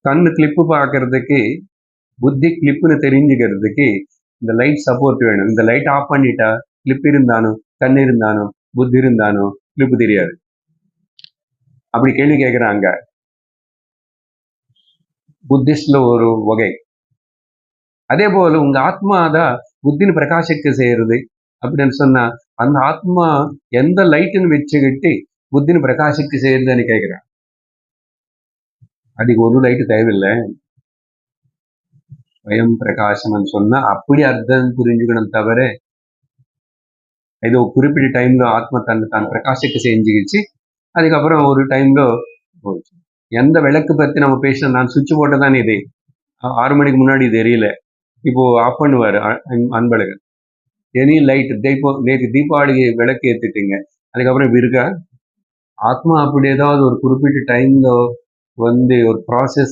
கண்ணு கிளிப்பு பார்க்கறதுக்கு, புத்தி கிளிப்புன்னு தெரிஞ்சுக்கிறதுக்கு இந்த லைட் சப்போர்ட் வேணும். இந்த லைட் ஆஃப் பண்ணிட்டா கிளிப் இருந்தாலும், கண் இருந்தாலும், புத்தி இருந்தாலும் கிளிப்பு தெரியாது. அப்படி கேள்வி கேட்குறாங்க. புத்திஸ்ட்ல ஒரு வகை. அதே போல உங்க ஆத்மா தான் புத்தின்னு பிரகாசிக்க செய்யறது அப்படின்னு சொன்னா, அந்த ஆத்மா எந்த லைட்டுன்னு வச்சுக்கிட்டு புத்தின்னு பிரகாசிக்க செய்யறதுன்னு கேட்கிறேன். அதுக்கு ஒரு லைட்டு தேவையில்லை. ஸ்வயம் பிரகாசம்னு சொன்னா அப்படி அர்த்தம் புரிஞ்சுக்கணும் தவிர, ஏதோ குறிப்பிட்ட டைம்ல ஆத்மா தான் பிரகாசிக்க செஞ்சுக்கிச்சு, அதுக்கப்புறம் ஒரு டைம்ல போச்சு. எந்த விளக்கு பத்தி நம்ம பேசணும், நான் சுவிட்ச் போட்டதானே இது 6 மணிக்கு முன்னாடி தெரியல, இப்போ ஆஃப் பண்ணுவாரு அன்பழகன். எனி லைட் நேற்று தீபாவளிக்கு விளக்கு ஏத்துட்டீங்க, அதுக்கப்புறம் இப்ப இருக்கா? ஆத்மா அப்படி ஏதாவது ஒரு குறிப்பிட்ட டைம்ல ஒரு ப்ராசஸ்